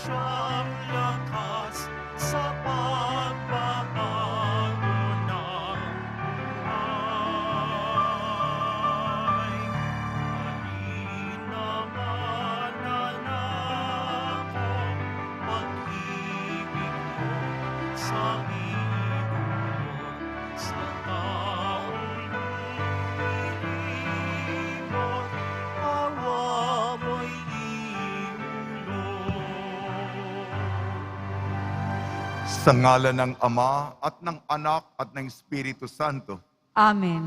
siyang lakas sa pagbabago ng buhay. Halina mananako, pag-ibig ko sa iyong sa taong lumilibot, awa mo'y iulog. Sa ngalan ng Ama at ng Anak at ng Espiritu Santo, Amen.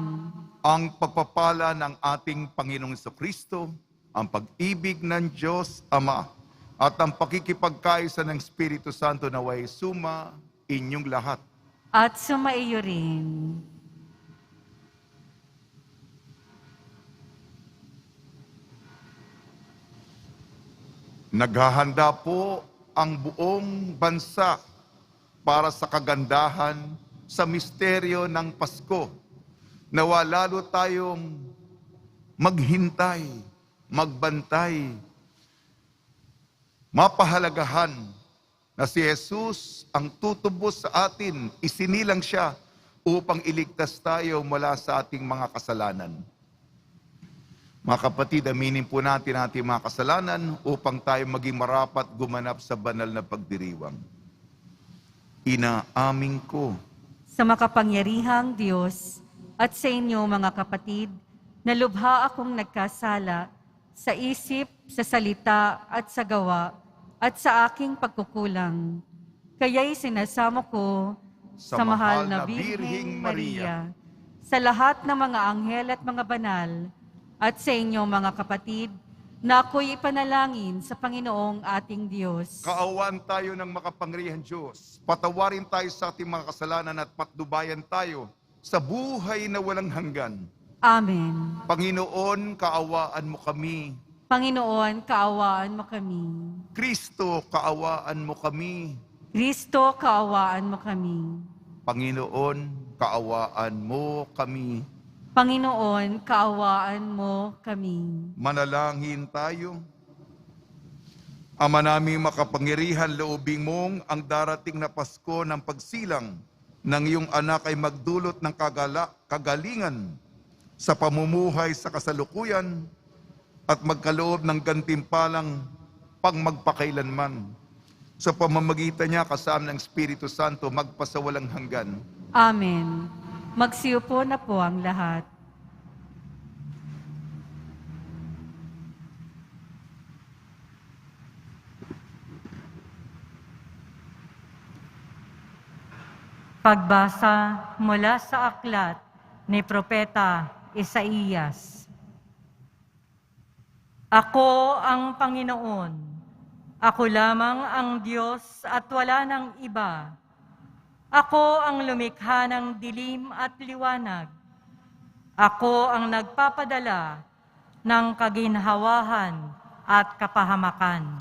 ang pagpapala ng ating Panginoong Jesucristo, ang pag-ibig ng Diyos Ama, at ang pakikipagkaisa ng Espiritu Santo naway suma inyong lahat. At sumaiyo rin. Naghahanda po ang buong bansa para sa kagandahan sa misteryo ng Pasko. Nawa lalo tayong maghintay, magbantay, mapahalagahan na si Jesus ang tutubos sa atin, isinilang siya upang iligtas tayo mula sa ating mga kasalanan. Mga kapatid, aminin po natin ating mga kasalanan upang tayo maging marapat gumanap sa banal na pagdiriwang. Inaamin ko Sa makapangyarihang Diyos at sa inyo mga kapatid, na lubha akong nagkasala sa isip, sa salita at sa gawa at sa aking pagkukulang. Kaya'y sinasamo ko sa mahal na Birheng Maria, sa lahat ng mga anghel at mga banal, at sa inyo mga kapatid, na ako'y ipanalangin sa Panginoong ating Diyos. kaawaan tayo ng makapangyarihang Diyos. Patawarin tayo sa ating mga kasalanan at patnubayan tayo sa buhay na walang hanggan. Amen. Panginoon, kaawaan mo kami. Panginoon, kaawaan mo kami. Kristo, kaawaan mo kami. Kristo, kaawaan mo kami. Panginoon, kaawaan mo kami. Panginoon, kaawaan mo kami. Manalangin tayo. Ama naming makapangyarihan, loobing mong ang darating na Pasko ng pagsilang ng iyong anak ay magdulot ng kagalingan sa pamumuhay sa kasalukuyan at magkaloob ng gantimpalang pangmagpakailanman. Sa pamamagitan niya kasama ng Espiritu Santo magpasawalang hanggan. Amen. Magsiupo na po ang lahat. Pagbasa mula sa aklat ni Propeta Isaías. Ako ang Panginoon, ako lamang ang Diyos at wala ng iba. Ako ang lumikha ng dilim at liwanag. Ako ang nagpapadala ng kaginhawahan at kapahamakan.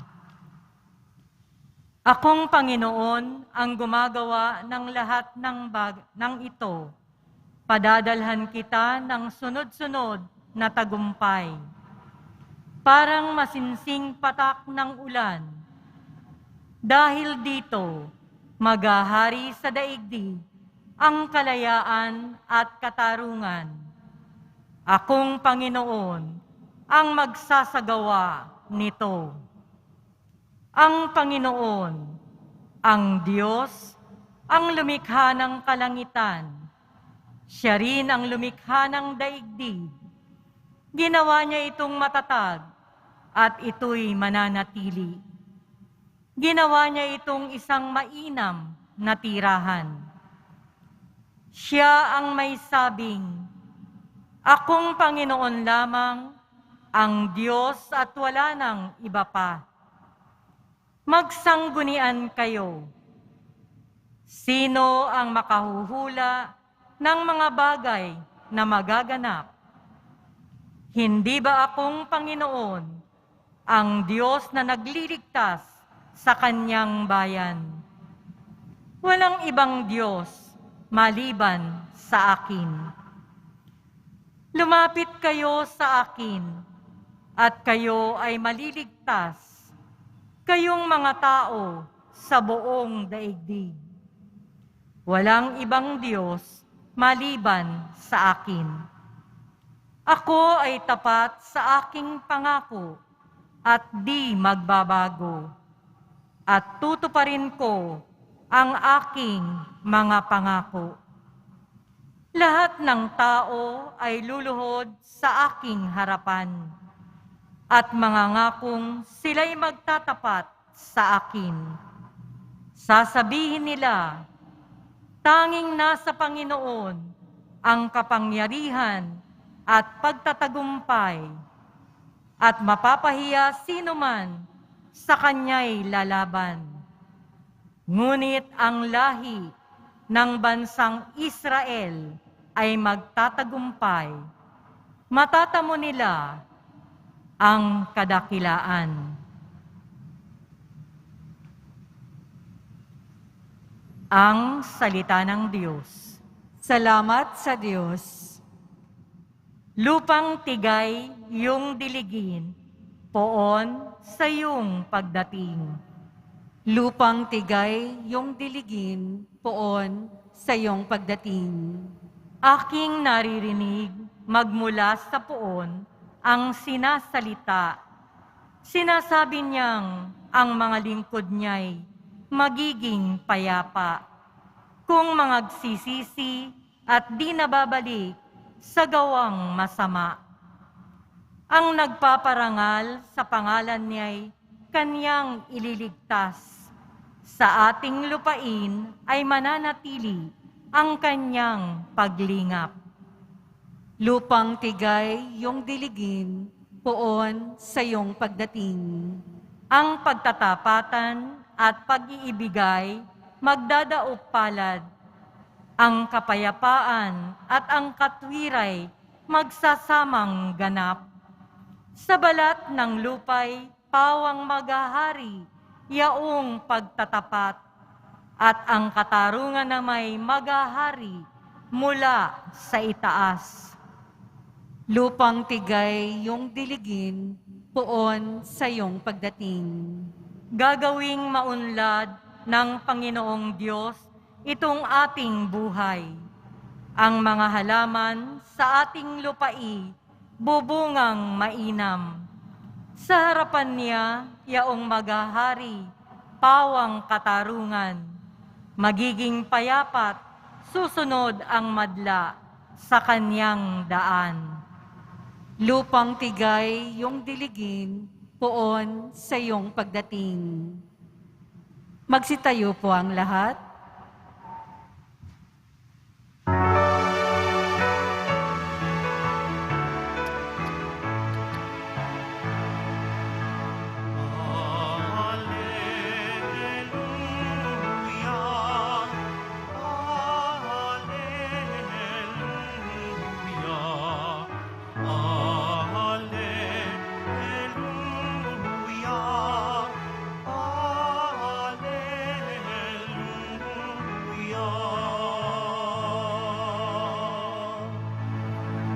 Akong Panginoon ang gumagawa ng lahat ng ito. Padadalhan kita ng sunod-sunod na tagumpay. Parang masinsing patak ng ulan. Dahil dito, maghahari sa daigdig ang kalayaan at katarungan. Akong Panginoon ang magsasagawa nito. Ang Panginoon, ang Diyos, ang lumikha ng kalangitan. Siya rin ang lumikha ng daigdig. Ginawa niya itong matatag at ito'y mananatili. Ginawa niya itong isang mainam na tirahan. Siya ang may sabing, akong Panginoon lamang, ang Diyos at wala nang iba pa. Magsanggunian kayo. Sino ang makahuhula ng mga bagay na magaganap? Hindi ba akong Panginoon, ang Diyos na nagliligtas sa kanyang bayan? Walang ibang Diyos maliban sa akin. Lumapit kayo sa akin at kayo ay maliligtas. kayong mga tao sa buong daigdig. Walang ibang Diyos maliban sa akin. Ako ay tapat sa aking pangako at di magbabago. At tutuparin ko ang aking mga pangako. Lahat ng tao ay luluhod sa aking harapan at mangangakong sila'y magtatapat sa akin. Sasabihin nila, tanging nasa Panginoon ang kapangyarihan at pagtatagumpay, at mapapahiya sino man sa kanya'y lalaban. Ngunit ang lahi ng bansang Israel ay magtatagumpay. Matatamo nila ang kadakilaan. Ang salita ng Diyos. Salamat sa Diyos. Lupang tigay yung diligin, poon sa iyong pagdating. Lupang tigay yung diligin, poon sa iyong pagdating. Aking naririnig magmula sa poon ang sinasalita. Sinasabi niyang ang mga lingkod niya'y magiging payapa kung magsisisi at di nababalik sa gawang masama. Ang nagpaparangal sa pangalan niya'y kanyang ililigtas. Sa ating lupain ay mananatili ang kanyang paglingap. Lupang tigay yung diligin, poon sa iyong pagdating. Ang pagtatapatan at pag-iibigay magdadaop palad. Ang kapayapaan at ang katwiray magsasamang ganap. Sa balat ng lupay, pawang maghahari, yaong pagtatapat, at ang katarungan na may maghahari mula sa itaas. Lupang tigay yung diligin, poon sa iyong pagdating. Gagawing maunlad ng Panginoong Diyos itong ating buhay. Ang mga halaman sa ating lupai, bubungang mainam. Sa harapan niya, yaong maghahari, pawang katarungan. Magiging payapat, susunod ang madla sa kanyang daan. Lupang tigay yung diligin, poon sa iyong pagdating. Magsitayo po ang lahat.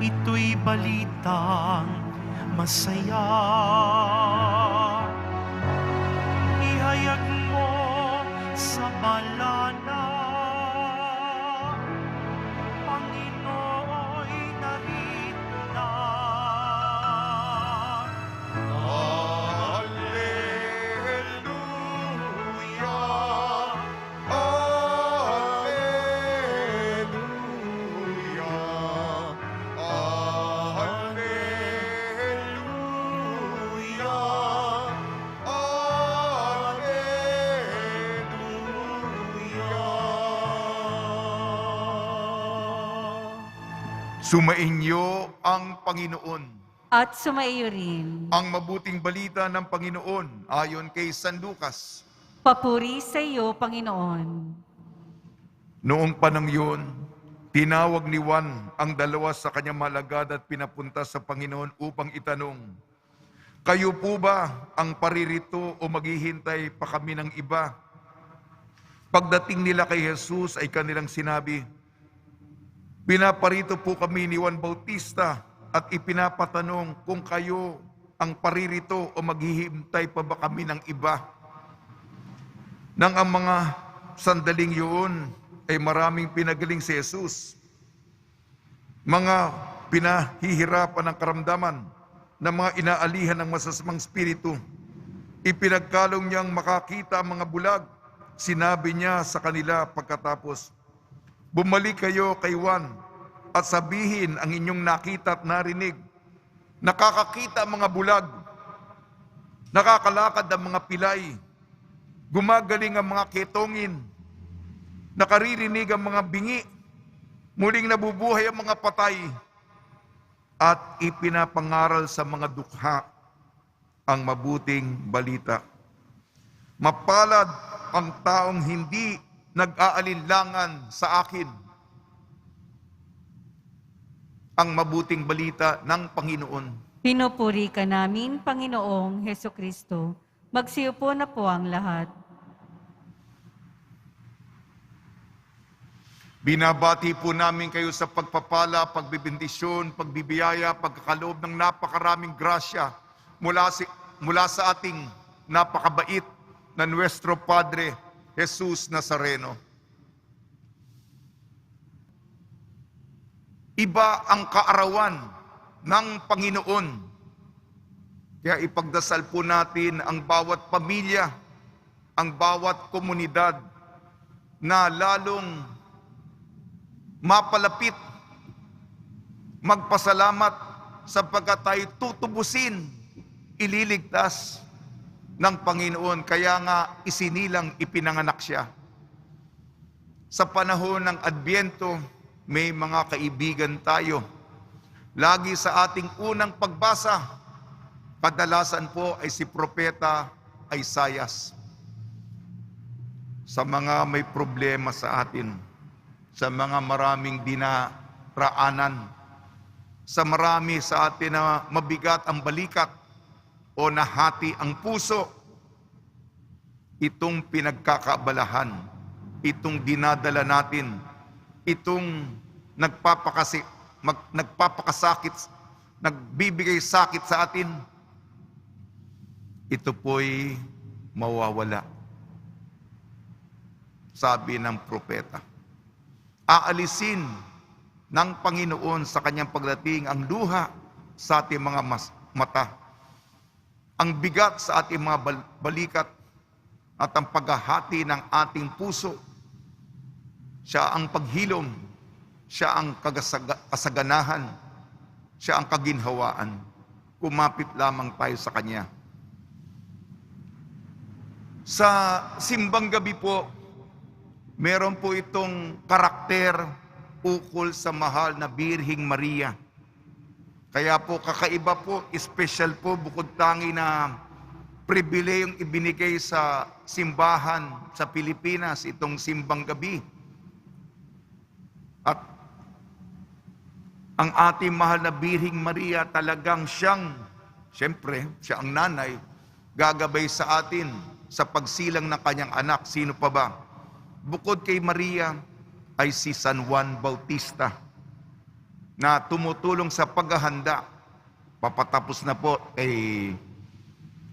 Ito'y balitang masaya. Ihayag mo sa balana. Panginooy narito na. Alleluia. Sumainyo ang Panginoon. At sumaiyo rin. Ang mabuting balita ng Panginoon ayon kay San Lucas. Papuri sa iyo, Panginoon. Noong panang yun, tinawag ni Juan ang dalawa sa kanyang malagad at pinapunta sa Panginoon upang itanong, kayo po ba ang paririto o maghihintay pa kami ng iba? Pagdating nila kay Jesus ay kanilang sinabi, pinaparito po kami ni Juan Bautista at ipinapatanong kung kayo ang paririto o maghihintay pa ba kami ng iba? Nang ang mga sandaling yun ay maraming pinagaling si Jesus, mga pinahihirapan ng karamdaman, ng mga inaalihan ng masasamang spiritu, ipinagkalong niyang makakita ang mga bulag. Sinabi niya sa kanila pagkatapos, "Bumalik kayo kay Juan at sabihin ang inyong nakita at narinig. Nakakakita ang mga bulag, nakakalakad ang mga pilay, gumagaling ang mga ketongin, nakaririnig ang mga bingi, muling nabubuhay ang mga patay, at ipinapangaral sa mga dukha ang mabuting balita. Mapalad ang taong hindi nag-aalinlangan sa akin ang mabuting balita ng Panginoon." Pinupuri ka namin, Panginoong Heso Kristo. Magsiupo na po ang lahat. Binabati po namin kayo sa pagpapala, pagbibindisyon, pagbibiyaya, pagkakaloob ng napakaraming grasya mula sa ating napakabait na Nuestro Padre Jesus Nazareno. Iba ang kaarawan ng Panginoon. Kaya ipagdasal po natin ang bawat pamilya, ang bawat komunidad na lalong mapalapit, magpasalamat sapagkat tayo tutubusin, ililigtas ng Panginoon. Kaya nga isinilang ipinanganak siya. Sa panahon ng Adbyento, may mga kaibigan tayo. Lagi sa ating unang pagbasa, kadalasan po ay si Propeta Isaias. Sa mga may problema sa atin, sa mga maraming dinaraanan, sa marami sa atin na mabigat ang balikat o nahati ang puso, itong pinagkakaabalahan, itong dinadala natin, itong nagpapakasakit, nagbibigay sakit sa atin, ito po'y mawawala. Sabi ng propeta, aalisin ng Panginoon sa kanyang pagdating ang luha sa ating mga mata, ang bigat sa ating mga balikat, at ang paghahati ng ating puso. Siya ang paghilom, siya ang kasaganahan, siya ang kaginhawaan. Kumapit lamang tayo sa Kanya. Sa simbang gabi po, meron po itong karakter ukol sa mahal na Birhing Maria. Kaya po kakaiba po, special po, bukod tangi na pribilehiyong ibinigay sa simbahan sa Pilipinas, itong simbang gabi. At ang ating mahal na Birhing Maria, talagang siyang, siyempre, siya ang nanay, gagabay sa atin sa pagsilang ng kanyang anak. Sino pa ba? Bukod kay Maria ay si San Juan Bautista na tumutulong sa paghahanda. Papatapos na po kay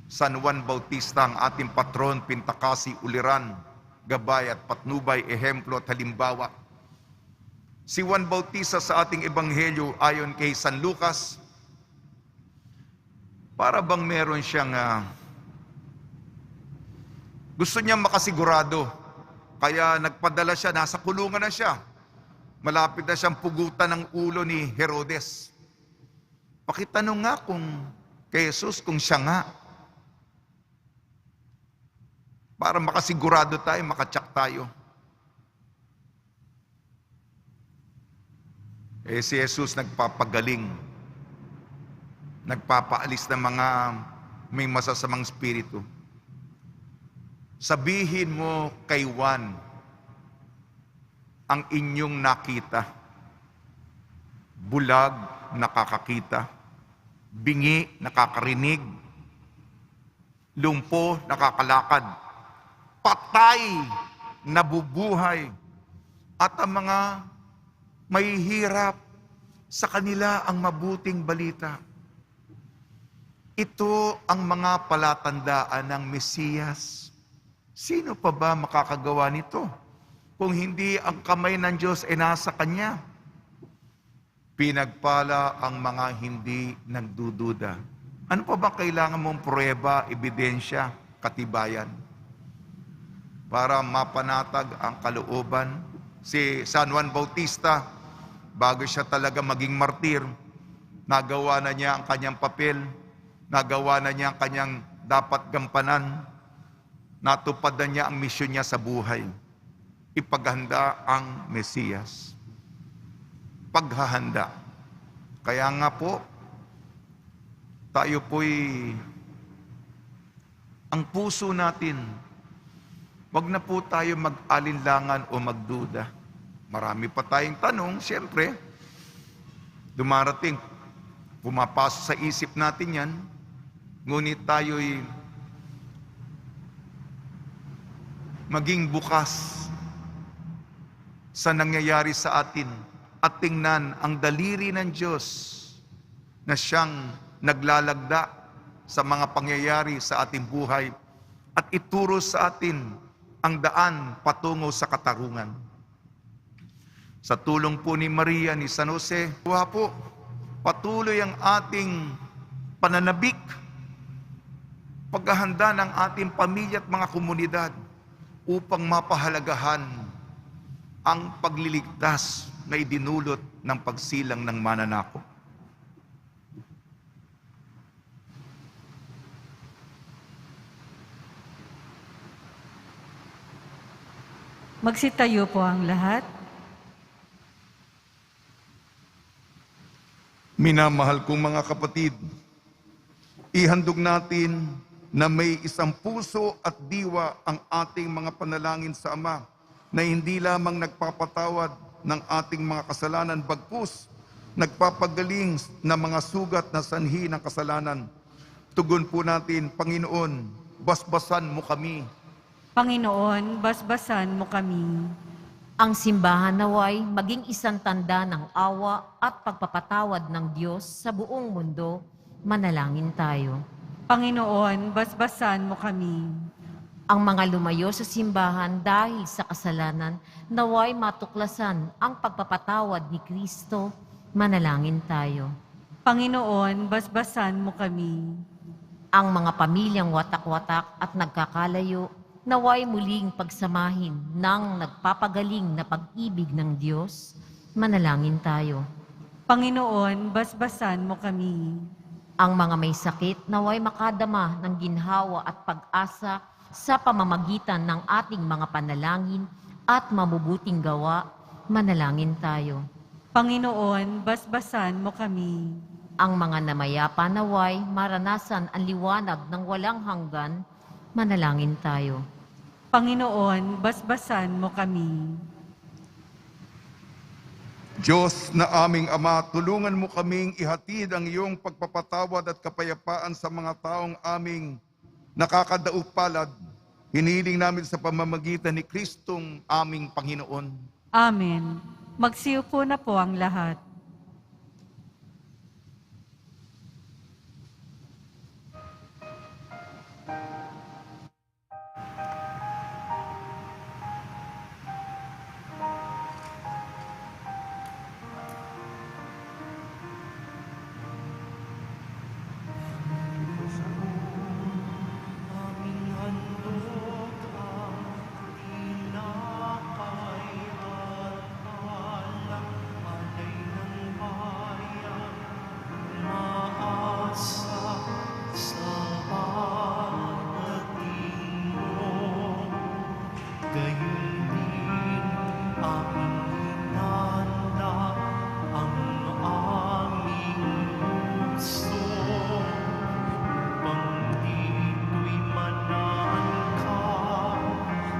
San Juan Bautista ang ating patron, Pintakasi, Uliran, Gabay at Patnubay, ehemplo at halimbawa. Si Juan Bautista sa ating ebanghelyo ayon kay San Lucas, para bang meron siyang gusto niya makasigurado. Kaya nagpadala siya, nasa kulungan na siya. Malapit na siyang pugutan ng ulo ni Herodes. Pakitanong nga kung kay Jesus, kung siya nga. Para makasigurado tayo, makatsak tayo. Si Jesus nagpapagaling. Nagpapaalis ng mga may masasamang spiritu. Sabihin mo kay Juan ang inyong nakita. Bulag, nakakakita. Bingi, nakakarinig. Lumpo, nakakalakad. Patay, nabubuhay. At ang mga mahihirap, sa kanila ang mabuting balita. Ito ang mga palatandaan ng Mesiyas Sino pa ba makakagawa nito kung hindi ang kamay ng Diyos ay nasa Kanya? Pinagpala ang mga hindi nagdududa. Ano pa ba kailangan mong pruweba, ebidensya, katibayan? Para mapanatag ang kalooban. Si San Juan Bautista, bago siya talaga maging martir, nagawa na niya ang kanyang papel, nagawa na niya ang kanyang dapat gampanan, natupad na niya ang misyon niya sa buhay. Ipaghanda ang Mesiyas. Paghahanda. Kaya nga po, tayo po'y ang puso natin, wag na po tayo mag-alinlangan o magduda. Marami pa tayong tanong, siyempre. Dumarating, pumapasok sa isip natin yan, ngunit tayo'y maging bukas sa nangyayari sa atin at tingnan ang daliri ng Diyos na siyang naglalagda sa mga pangyayari sa ating buhay at ituro sa atin ang daan patungo sa katarungan. Sa tulong po ni Maria, ni San Jose, po, patuloy ang ating pananabik, paghahanda ng ating pamilya at mga komunidad upang mapahalagahan ang pagliligtas na idinulot ng pagsilang ng mananakop. Magsitayo po ang lahat. Minamahal kong mga kapatid, ihandog natin na may isang puso at diwa ang ating mga panalangin sa Ama na hindi lamang nagpapatawad ng ating mga kasalanan bagkus nagpapagaling na mga sugat na sanhi ng kasalanan. Tugon po natin, Panginoon, basbasan mo kami. Panginoon, basbasan mo kami. Ang simbahan naway maging isang tanda ng awa at pagpapatawad ng Diyos sa buong mundo. Manalangin tayo. Panginoon, basbasan mo kami. Ang mga lumayo sa simbahan dahil sa kasalanan, naway matuklasan ang pagpapatawad ni Kristo. Manalangin tayo. Panginoon, basbasan mo kami. Ang mga pamilyang watak-watak at nagkakalayo, naway muling pagsamahin ng nagpapagaling na pag-ibig ng Diyos. Manalangin tayo. Panginoon, basbasan mo kami. Ang mga may sakit naway makadama ng ginhawa at pag-asa sa pamamagitan ng ating mga panalangin at mabubuting gawa. Manalangin tayo. Panginoon, basbasan mo kami. Ang mga namayapa naway maranasan ang liwanag ng walang hanggan. Manalangin tayo. Panginoon, basbasan mo kami. Diyos na aming Ama, tulungan mo kaming ihatid ang iyong pagpapatawad at kapayapaan sa mga taong aming nakakadaupalad. Hiniling namin sa pamamagitan ni Kristong aming Panginoon. Amen. Magsiupo na po ang lahat. Aming handog ang tinapay at alak, alay ng bayan, umaasa sa pagdating mo. Gayon din aming hinanda ang aming puso. Upang dito'y manangka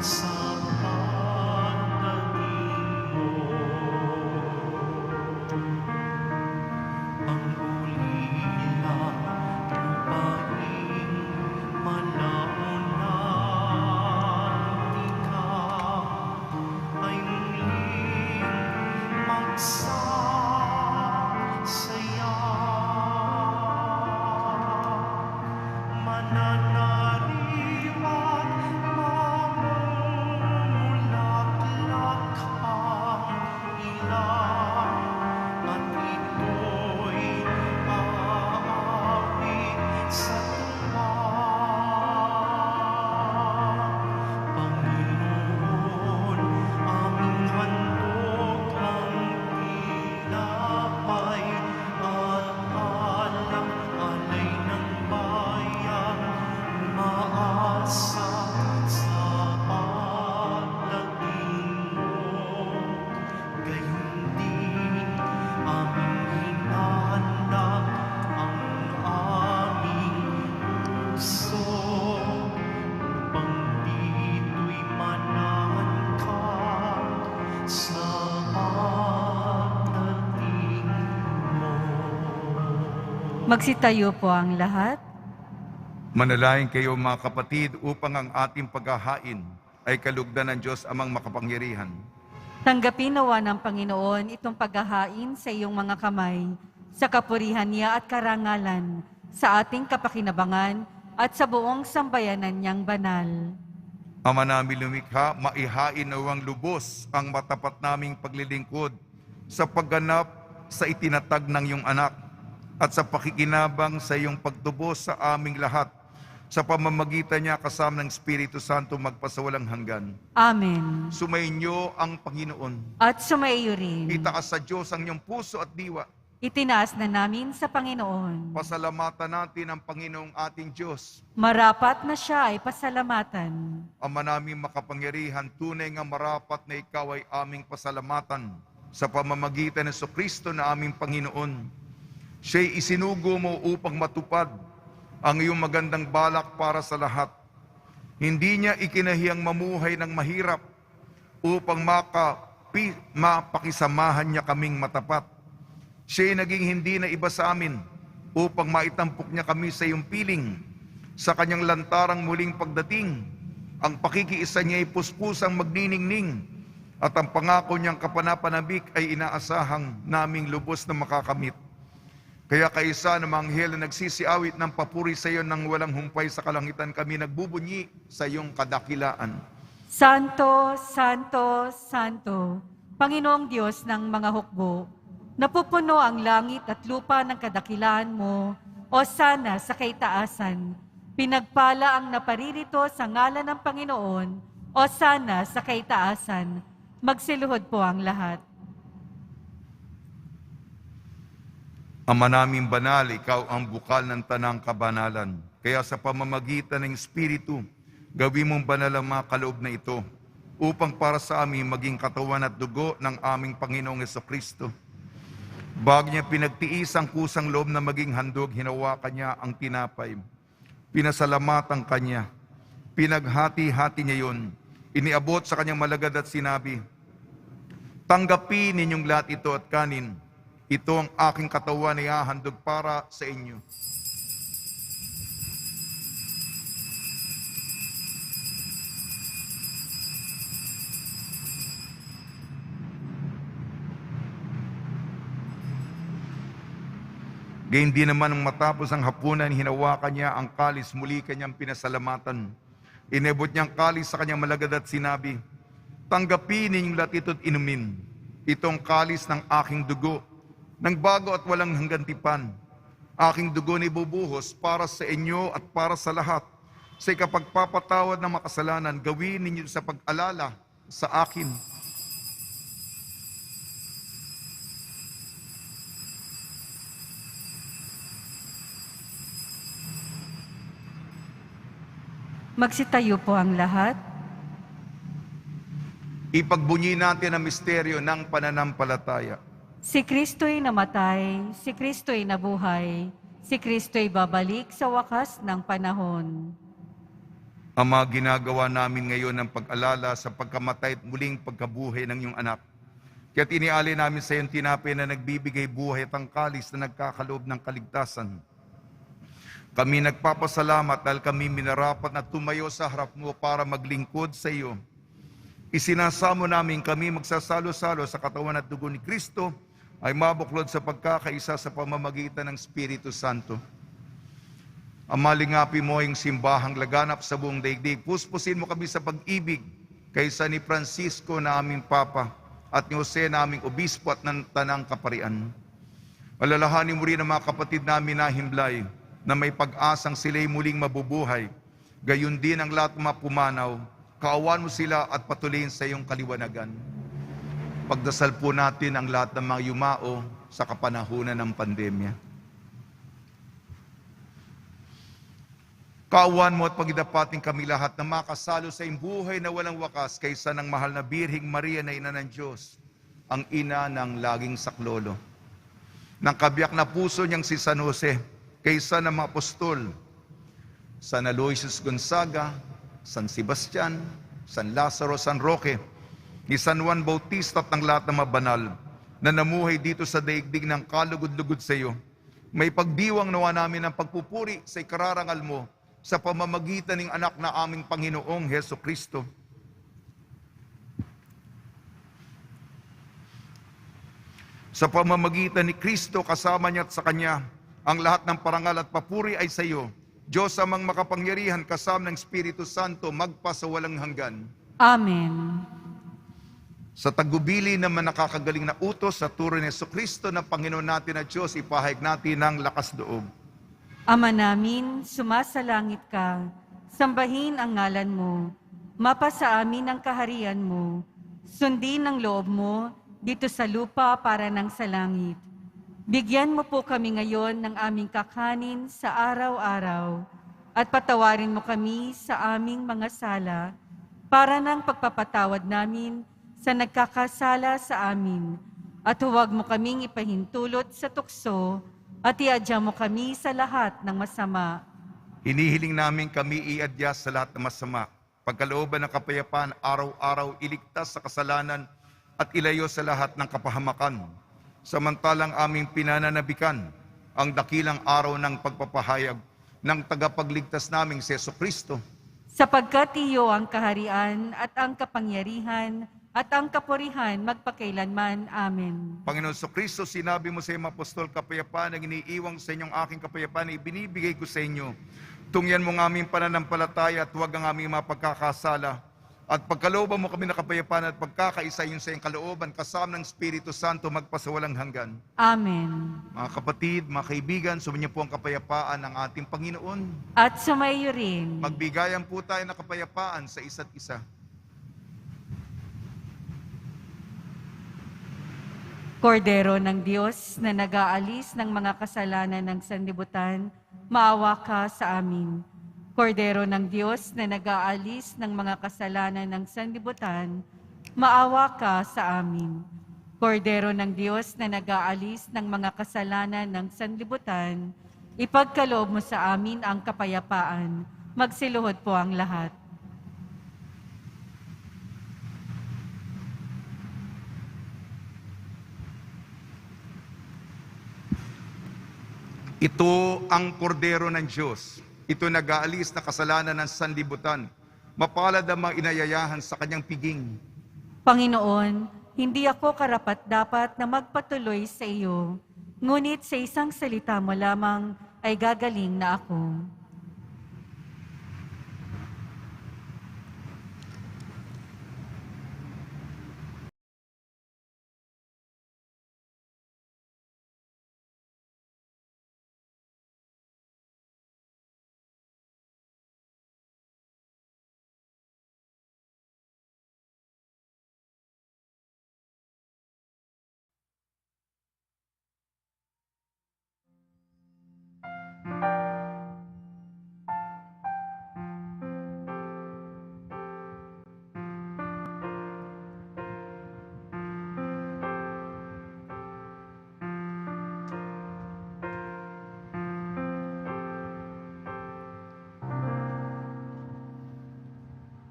sa pagdating mo. Ang ulila lupaing malaunan, di ka Magsitayo po ang lahat. Manalangin kayo mga kapatid upang ang ating paghahain ay kalugdan ng Diyos amang makapangyarihan. Tanggapin nawa ng Panginoon itong paghahain sa iyong mga kamay, sa kapurihan niya at karangalan, sa ating kapakinabangan at sa buong sambayanan niyang banal. Ama namin lumikha, maihain nawang lubos ang matapat naming paglilingkod sa pagganap sa itinatag ng iyong anak at sa pakikinabang sa iyong pagtubos sa aming lahat sa pamamagitan niya kasama ng Espiritu Santo magpasawalang hanggan. Amen. Sumainyo ang Panginoon. At sumaiyo rin. Itaas sa Diyos ang iyong puso at diwa. Itinaas na namin sa Panginoon. Pasalamatan natin ang Panginoong ating Diyos. Marapat na siya ay pasalamatan. Ama namin makapangyarihan, tunay nga marapat na ikaw ay aming pasalamatan sa pamamagitan ng Kristo na aming Panginoon. Siya'y isinugo mo upang matupad ang iyong magandang balak para sa lahat. Hindi niya ikinahiyang mamuhay ng mahirap upang mapakisamahan niya kaming matapat. Siya'y naging hindi na iba sa amin upang maitampok niya kami sa iyong piling. Sa kanyang lantarang muling pagdating, ang pakikiisa niya ay puspusang magniningning at ang pangako niyang kapanapanabik ay inaasahang naming lubos na makakamit. Kaya kaisa ng mga anghel na nagsisiawit ng papuri sa iyo nang walang humpay sa kalangitan, kami nagbubunyi sa iyong kadakilaan. Santo, Santo, Santo, Panginoong Diyos ng mga hukbo, napupuno ang langit at lupa ng kadakilaan mo, o sana sa kaitaasan. Pinagpala ang naparirito sa ngalan ng Panginoon, o sana sa kaitaasan. Magsiluhod po ang lahat. Ama naming banal, ikaw ang bukal ng tanang kabanalan. Kaya sa pamamagitan ng Espiritu, gawin mong banal ang mga kaloob na ito upang para sa amin maging katawan at dugo ng aming Panginoong Jesucristo. Bago niya pinagtiis ang kusang loob na maging handog, hinawakan niya ang tinapay. Pinasalamatan kanya. Pinaghati-hati niya yun. Iniabot sa kanyang malagad at sinabi, "Tanggapin ninyong lahat ito at kanin. Ito ang aking katawan na ihahandog para sa inyo." Gayun din naman nang matapos ang hapunan, hinawakan niya ang kalis, muli kanyang pinasalamatan. Inebot niya ang kalis sa kanyang malagad at sinabi, "Tanggapin ninyong lahat ito at inumin. Itong kalis ng aking dugo, ng bago at walang hanggang tipan. Aking dugo na ibubuhos para sa inyo at para sa lahat. Sa ikapagpapatawad ng makasalanan, gawin ninyo sa pag-alala sa akin." Magsitayo po ang lahat. Ipagbunyi natin ang misteryo ng pananampalataya. Si Kristo'y namatay, si Kristo'y nabuhay, si Kristo'y babalik sa wakas ng panahon. Ama, ginagawa namin ngayon ang pag-alala sa pagkamatay at muling pagkabuhay ng iyong anak. Kaya't inialay namin sa iyong tinapay na nagbibigay buhay at ang kalis na nagkakaloob ng kaligtasan. Kami nagpapasalamat dahil kami minarapat na tumayo sa harap mo para maglingkod sa iyo. Isinasamo namin kami magsasalo-salo sa katawan at dugo ni Kristo ay mabuklod sa pagkakaisa sa pamamagitan ng Espiritu Santo. Amalingapi mo yung simbahang laganap sa buong daigdig. Puspusin mo kami sa pag-ibig kaysa ni Francisco na aming Papa at ni Jose na aming Obispo at ng Tanang Kaparian. Alalahanin mo rin ang mga kapatid namin na himlay na may pag-asang sila'y muling mabubuhay. Gayon din ang lahat ng mga pumanaw. Kaawan mo sila at patuloyin sa iyong kaliwanagan. Pagdasal po natin ang lahat ng mga yumao sa kapanahunan ng pandemya. Kaawan mo at pagidapating kami lahat na makasalo sa iyong buhay na walang wakas kaysa ng mahal na Birhing Maria na ina ng Diyos, ang ina ng laging saklolo. Ng kabiyak na puso niyang si San Jose, kaysa ng mga apostol, San Aloysius Gonzaga, San Sebastian, San Lazaro, San Roque, ni San Juan Bautista at ng lahat ng mga banal na namuhay dito sa daigdig ng kalugod-lugod sa iyo, May pagdiwang nawa namin ang pagpupuri sa ikararangal mo sa pamamagitan ng anak na aming Panginoong Heso Kristo. Sa pamamagitan ni Kristo, kasama niya at sa Kanya, ang lahat ng parangal at papuri ay sa iyo, Diyos amang makapangyarihan, kasama ng Espiritu Santo, magpasawalang hanggan. Amen. Sa tagubili naman nakakagaling na utos sa turo ni Jesucristo ng Panginoon natin at Diyos, ipahayag natin ng lakas loob. Ama namin, sumasalangit ka, sambahin ang ngalan mo, mapasa amin ang kaharian mo, sundin ang loob mo dito sa lupa para ng sa langit. Bigyan mo po kami ngayon ng aming kakanin sa araw-araw at patawarin mo kami sa aming mga sala para ng pagpapatawad namin sa nagkakasala sa amin. At huwag mo kaming ipahintulot sa tukso at iadya mo kami sa lahat ng masama. Hinihiling namin kami iadya sa lahat ng masama. Pagkalooban ng kapayapaan, araw-araw iligtas sa kasalanan at ilayo sa lahat ng kapahamakan. Samantalang aming pinananabikan ang dakilang araw ng pagpapahayag ng tagapagligtas naming si Jesucristo. Sapagkat iyo ang kaharian at ang kapangyarihan at ang kapurihan magpakailanman. Amen. Panginoon Jesucristo, sinabi mo sa iyong apostol, kapayapaan ang iniiwang sa inyong aking kapayapaan ay ibinibigay ko sa inyo. Tungyan mo ng aming pananampalataya at huwag ang aming mapagkakasala. At pagkalooban mo kami na kapayapaan at pagkakaisa yun sa iyong kalooban, kasama ng Espiritu Santo, magpasawalang hanggan. Amen. Mga kapatid, mga kaibigan, sumainyo po ang kapayapaan ng ating Panginoon. At sumayo rin. Magbigayan po tayo ng kapayapaan sa isa't isa. Kordero ng Diyos na nag-aalis ng mga kasalanan ng sanlibutan, maawa ka sa amin. Kordero ng Diyos na nag-aalis ng mga kasalanan ng sanlibutan, maawa ka sa amin. Kordero ng Diyos na nag-aalis ng mga kasalanan ng sanlibutan, ipagkaloob mo sa amin ang kapayapaan. Magsiluhod po ang lahat. Ito ang kordero ng Diyos. Ito nag-aalis na kasalanan ng sanlibutan. Mapalad ang mga inayayahan sa kanyang piging. Panginoon, hindi ako karapat-dapat na magpatuloy sa iyo, ngunit sa isang salita mo lamang ay gagaling na ako.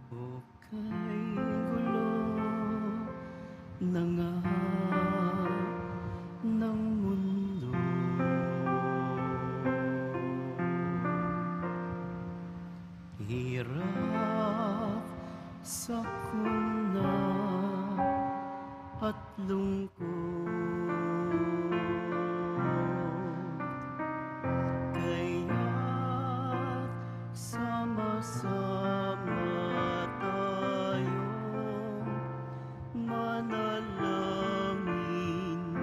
O kay gulo na nga ng mundo, hirap, sakuna at lungkot, kaya't sama-sama tayong manalangin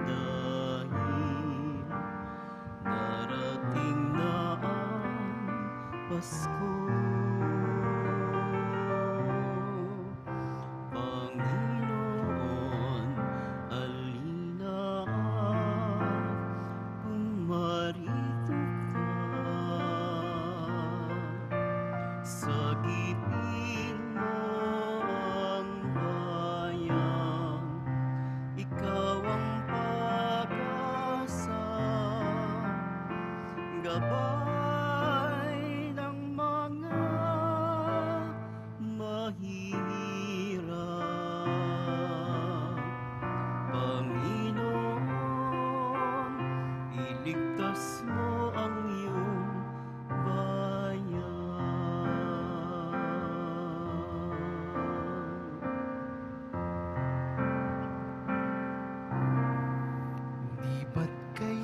dahil darating na ang Pasko. Panginoon, alina at pumarito ka. Sagipin mo ang bayan, ikaw ang pag-asa, gabay ng mga mahihirap. Panginoon, iligtas mo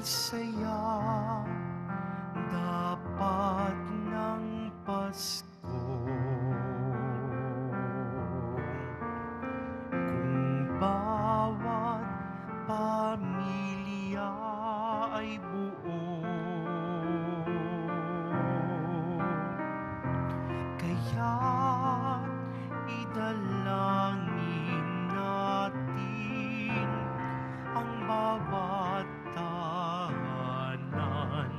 saya dapat ng Pasko. Kung bawat pamilya ay buo, kaya't idalangin natin ang bawat tahanan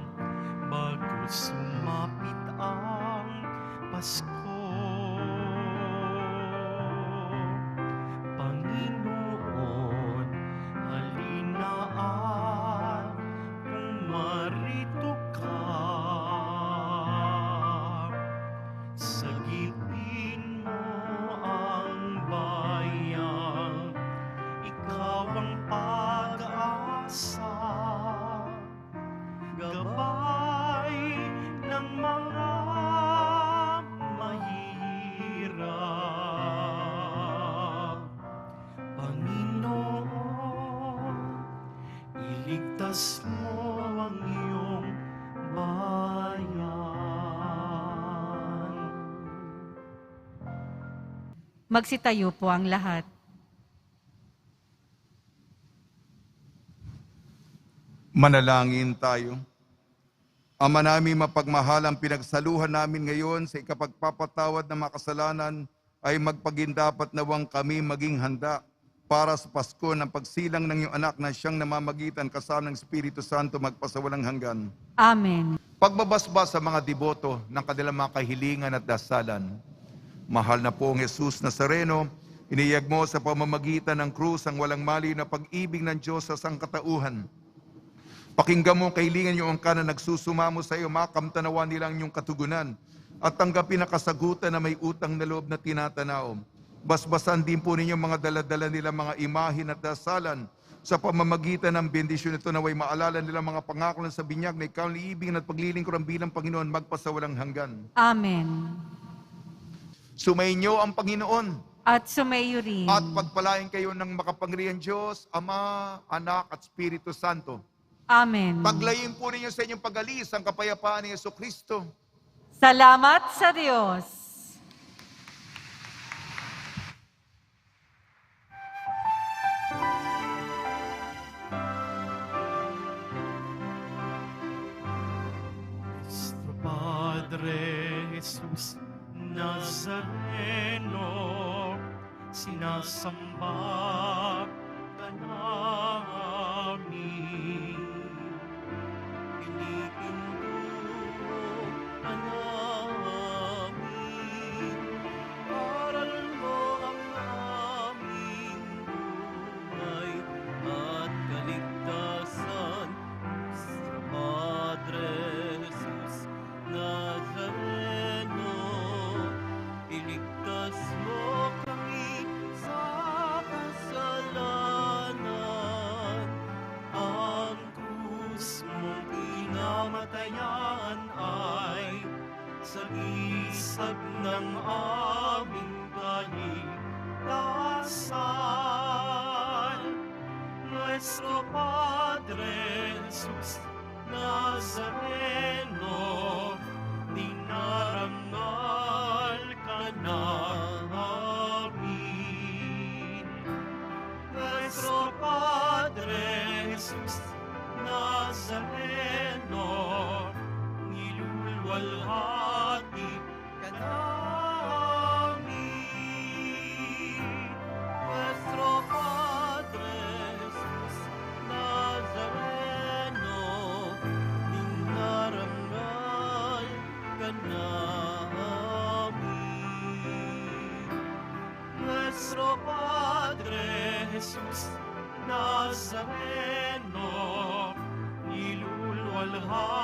bago sumapit ang Pasko. Panginoon, halina at pumarito ka. Sagipin mo ang bayan, ikaw ang pag-asa, gabay ng mga mahirap. Panginoon, iligtas mo ang iyong bayan. Magsitayo po ang lahat. Manalangin tayo. Ama namin mapagmahal, ang pinagsaluhan namin ngayon sa ikapagpapatawad ng mga kasalanan ay magpagindapat nawang kami maging handa para sa Pasko ng pagsilang ng iyong anak na siyang namamagitan kasama ng Espiritu Santo magpasawalang hanggan. Amen. Pagbabasbas sa mga deboto ng kanilang mga kahilingan at dasalan. Mahal na pong Jesus Nazareno, iniyag mo sa pamamagitan ng krus ang walang mali na pag-ibig ng Diyos sa sangkatauhan. Pakinggan mo ang kahilingan niyo ang na nagsusumamo sa iyo, makamtanawan nilang iyong katugunan at tanggapin ang kasagutan na may utang na loob na tinatanaw. Basbasan din po ninyo mga daladala nila mga imahin at dasalan sa pamamagitan ng bendisyon nito, naway maalala nila mga pangako ng sa binyag na ikaw ang liibigin at paglilingkuran bilang Panginoon magpasawalang hanggan. Amen. Sumainyo ang Panginoon At sumayo rin. at pagpalain kayo ng makapangyarihang Diyos, Ama, Anak at Espiritu Santo. Amen. Paglayin po ninyo sa inyong pag-alis ang kapayapaan ni Jesucristo. Salamat sa Diyos. Nuestro Padre Jesus Nazareno, sinasamba ka namin. Pinipinto ka namin. Aral mo ang aming buhay at kaligtasan. Nuestro Padre Jesus Nazareno, iligtas mo kami sa kasalanan. Ang krus mong pinamatayan ay sagisag ng aming kaligtasan. Nuestro Padre Jesus Nazareno, dinarangal ka namin. Nuestro Padre Jesus Nazareno, nilulwalhati ka namin. Nuestro Padre Jesus Nazareno, dinarangal ka namin. Nuestro Padre Jesus Nazareno, nilulwalhati